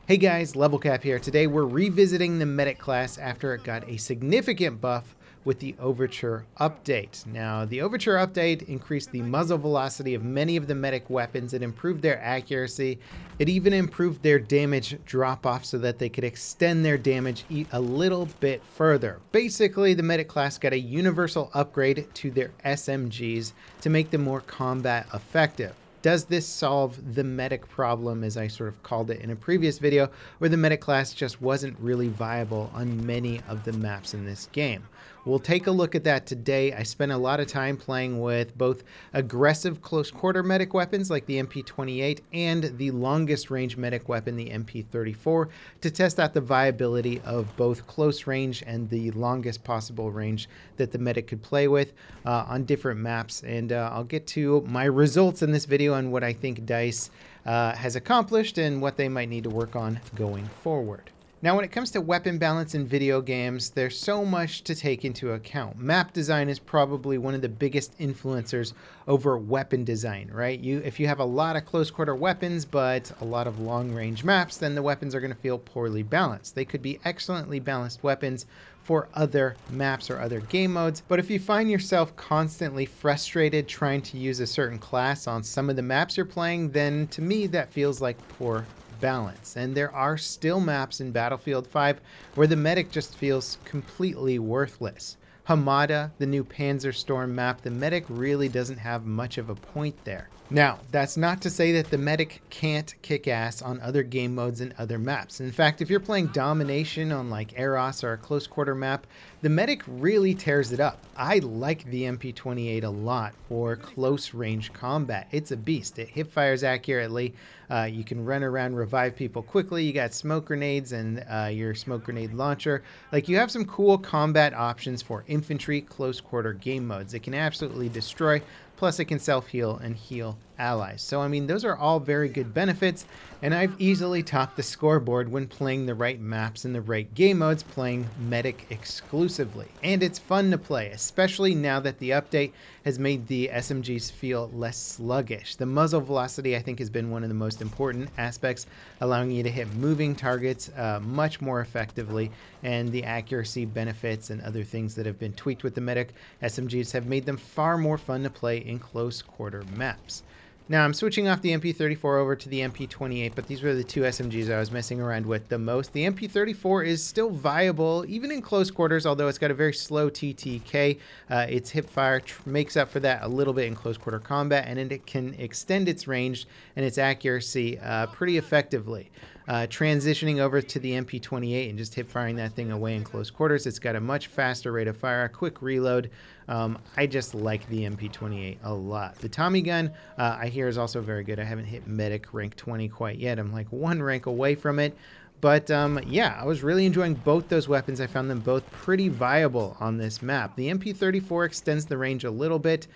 Hey guys, Level Cap here. Today we're revisiting the Medic class after it got a significant buff with the Overture update. Now, the Overture update increased the muzzle velocity of many of the Medic weapons. It improved their accuracy. It even improved their damage drop-off so that they could extend their damage a little bit further. Basically, the Medic class got a universal upgrade to their SMGs to make them more combat effective. Does this solve the medic problem, as I sort of called it in a previous video, where the medic class just wasn't really viable on many of the maps in this game? We'll take a look at that today. I spent a lot of time playing with both aggressive close quarter medic weapons like the MP28 and the longest range medic weapon, the MP34, to test out the viability of both close range and the longest possible range that the medic could play with on different maps. And I'll get to my results in this video on what I think DICE has accomplished and what they might need to work on going forward. Now, when it comes to weapon balance in video games, there's so much to take into account. Map design is probably one of the biggest influencers over weapon design, right? If you have a lot of close quarter weapons, but a lot of long range maps, then the weapons are going to feel poorly balanced. They could be excellently balanced weapons for other maps or other game modes. But if you find yourself constantly frustrated trying to use a certain class on some of the maps you're playing, then to me that feels like poor balance. And there are still maps in Battlefield 5 where the medic just feels completely worthless. Hamada, the new Panzerstorm map, the medic really doesn't have much of a point there. Now, that's not to say that the medic can't kick ass on other game modes and other maps. In fact, if you're playing Domination on like Eros or a close quarter map, the medic really tears it up. I like the MP28 a lot for close range combat. It's a beast. It hip fires accurately. You can run around, revive people quickly. You got smoke grenades and your smoke grenade launcher. Like, you have some cool combat options for infantry close quarter game modes. It can absolutely destroy. Plus, it can self-heal and heal allies. So, I mean, those are all very good benefits, and I've easily topped the scoreboard when playing the right maps and the right game modes, playing Medic exclusively. And it's fun to play, especially now that the update has made the SMGs feel less sluggish. The muzzle velocity, I think, has been one of the most important aspects, allowing you to hit moving targets much more effectively, and the accuracy benefits and other things that have been tweaked with the Medic SMGs have made them far more fun to play in close quarter maps. Now, I'm switching off the MP34 over to the MP28, but these were the two SMGs I was messing around with the most. The MP34 is still viable, even in close quarters, although it's got a very slow TTK. Its hipfire makes up for that a little bit in close quarter combat, and it can extend its range and its accuracy pretty effectively. Transitioning over to the MP28 and just hip firing that thing away in close quarters, it's got a much faster rate of fire, quick reload. I just like the MP28 a lot. The Tommy gun, I hear, is also very good. I haven't hit Medic rank 20 quite yet. I'm like one rank away from it. But yeah, I was really enjoying both those weapons. I found them both pretty viable on this map. The MP34 extends the range a little bit.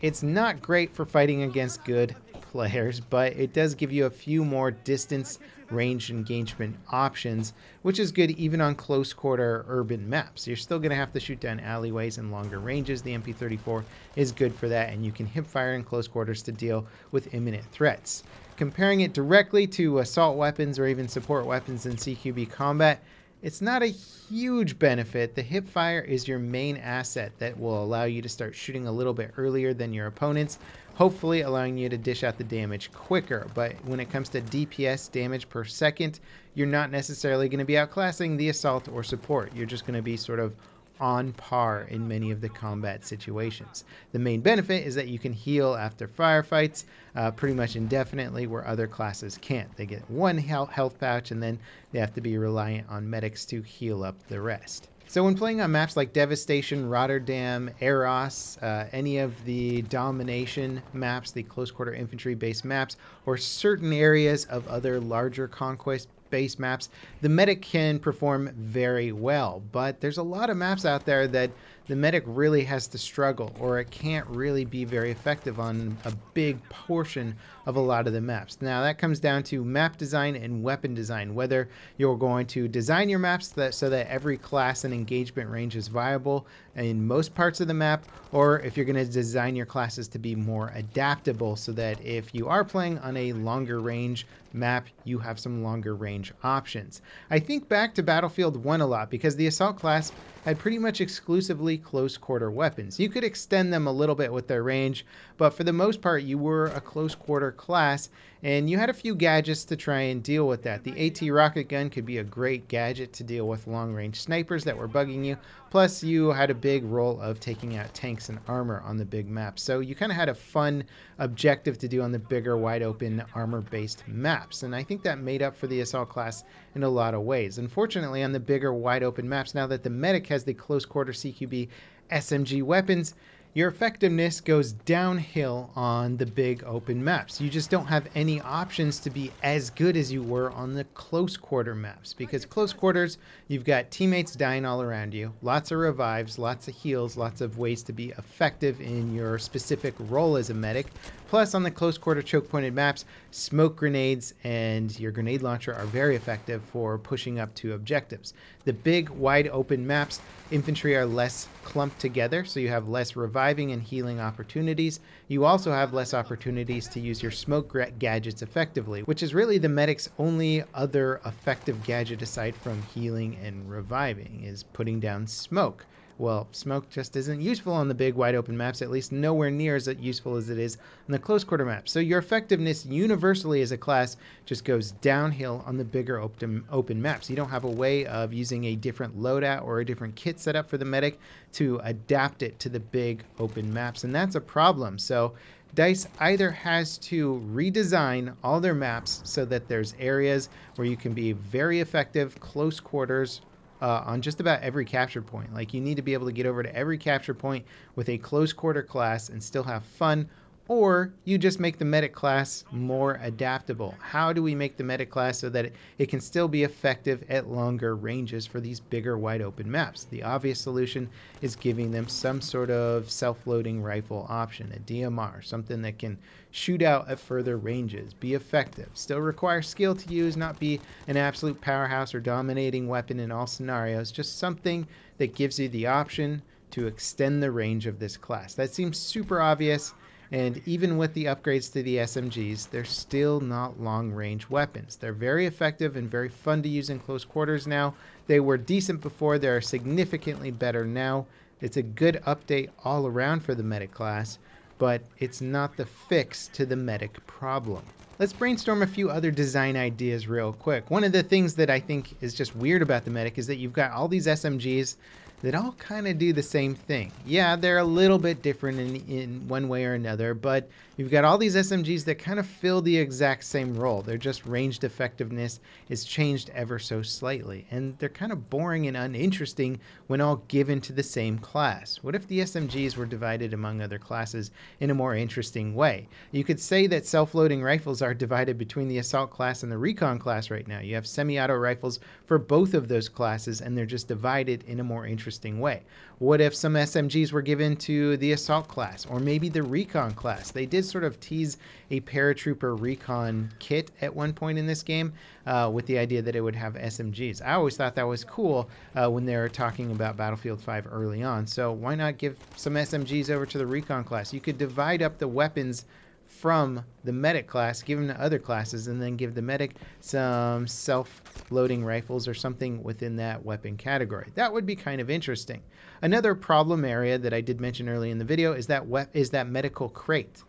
It's not great for fighting against good players, but it does give you a few more distance range engagement options, which is good even on close quarter urban maps. You're still going to have to shoot down alleyways and longer ranges. The MP34 is good for that, and you can hip fire in close quarters to deal with imminent threats. Comparing it directly to assault weapons or even support weapons in CQB combat, it's not a huge benefit. The hip fire is your main asset that will allow you to start shooting a little bit earlier than your opponents, hopefully allowing you to dish out the damage quicker. But when it comes to DPS, damage per second, you're not necessarily going to be outclassing the assault or support. You're just going to be sort of on par in many of the combat situations. The main benefit is that you can heal after firefights pretty much indefinitely, where other classes can't. They get one health pouch and then they have to be reliant on medics to heal up the rest. So when playing on maps like Devastation, Rotterdam, Eros, any of the Domination maps, the close quarter infantry based maps, or certain areas of other larger conquest base maps, the medic can perform very well. But there's a lot of maps out there that the medic really has to struggle, or it can't really be very effective on a big portion of a lot of the maps. Now that comes down to map design and weapon design, whether you're going to design your maps so that every class and engagement range is viable in most parts of the map, or if you're going to design your classes to be more adaptable so that if you are playing on a longer range map, you have some longer range options. I think back to Battlefield 1 a lot because the assault class had pretty much exclusively close quarter weapons. You could extend them a little bit with their range, but for the most part you were a close quarter class and you had a few gadgets to try and deal with that. The AT rocket gun could be a great gadget to deal with long range snipers that were bugging you, plus you had a big role of taking out tanks and armor on the big map. So you kind of had a fun objective to do on the bigger wide open armor based maps, and I think that made up for the assault class in a lot of ways. Unfortunately, on the bigger wide open maps, now that the medic has the close quarter CQB SMG weapons, your effectiveness goes downhill on the big open maps. You just don't have any options to be as good as you were on the close quarter maps, because close quarters, you've got teammates dying all around you, lots of revives, lots of heals, lots of ways to be effective in your specific role as a medic. Plus, on the close quarter choke pointed maps, smoke grenades and your grenade launcher are very effective for pushing up to objectives. The big wide open maps, infantry are less clumped together, so you have less reviving and healing opportunities. You also have less opportunities to use your smoke gadgets effectively, which is really the medic's only other effective gadget aside from healing and reviving, is putting down smoke. Well, smoke just isn't useful on the big wide open maps, at least nowhere near as useful as it is on the close quarter maps. So your effectiveness universally as a class just goes downhill on the bigger open maps. You don't have a way of using a different loadout or a different kit setup for the medic to adapt it to the big open maps, and that's a problem. So DICE either has to redesign all their maps so that there's areas where you can be very effective close quarters on just about every capture point. Like, you need to be able to get over to every capture point with a close quarter class and still have fun, or you just make the medic class more adaptable. How do we make the medic class so that it can still be effective at longer ranges for these bigger wide open maps? The obvious solution is giving them some sort of self-loading rifle option, a DMR, something that can shoot out at further ranges, be effective, still require skill to use, not be an absolute powerhouse or dominating weapon in all scenarios, just something that gives you the option to extend the range of this class. That seems super obvious. And even with the upgrades to the SMGs, they're still not long-range weapons. They're very effective and very fun to use in close quarters now. They were decent before. They're significantly better now. It's a good update all around for the medic class, but it's not the fix to the medic problem. Let's brainstorm a few other design ideas real quick. One of the things that I think is just weird about the medic is that you've got all these SMGs that all kind of do the same thing. Yeah, they're a little bit different in one way or another, but you've got all these SMGs that kind of fill the exact same role. They're just ranged effectiveness is changed ever so slightly, and they're kind of boring and uninteresting when all given to the same class. What if the SMGs were divided among other classes in a more interesting way? You could say that self-loading rifles are divided between the assault class and the recon class right now. You have semi-auto rifles for both of those classes, and they're just divided in a more interesting way. What if some SMGs were given to the assault class, or maybe the recon class? They did sort of tease a paratrooper recon kit at one point in this game with the idea that it would have SMGs. I always thought that was cool when they were talking about Battlefield 5 early on. So why not give some SMGs over to the recon class? You could divide up the weapons from the medic class, give them to other classes, and then give the medic some self-loading rifles or something within that weapon category. That would be kind of interesting. Another problem area that I did mention early in the video is that medical crate.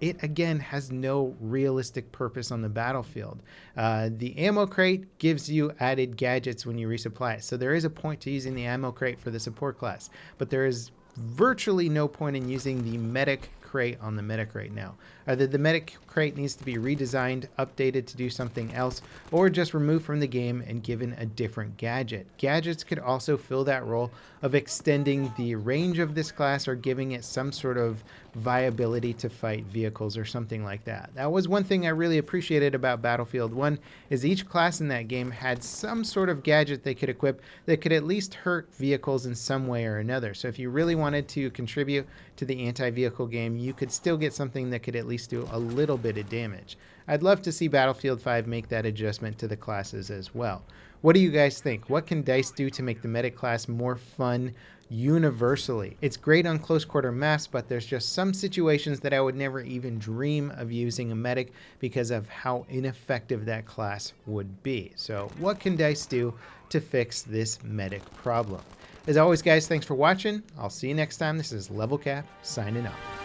It again has no realistic purpose on the battlefield. The ammo crate gives you added gadgets when you resupply it, so there is a point to using the ammo crate for the support class, but there is virtually no point in using the medic crate on the medic right now. Either the medic crate needs to be redesigned, updated to do something else, or just removed from the game and given a different gadget. Gadgets could also fill that role of extending the range of this class or giving it some sort of viability to fight vehicles or something like that. That was one thing I really appreciated about Battlefield 1, is each class in that game had some sort of gadget they could equip that could at least hurt vehicles in some way or another. So if you really wanted to contribute to the anti-vehicle game, you could still get something that could at least do a little bit of damage. I'd love to see Battlefield 5 make that adjustment to the classes as well. What do you guys think? What can DICE do to make the medic class more fun universally? It's great on close quarter maps, but there's just some situations that I would never even dream of using a medic because of how ineffective that class would be. So what can DICE do to fix this medic problem? As always, guys, thanks for watching. I'll see you next time. This is Level Cap signing off.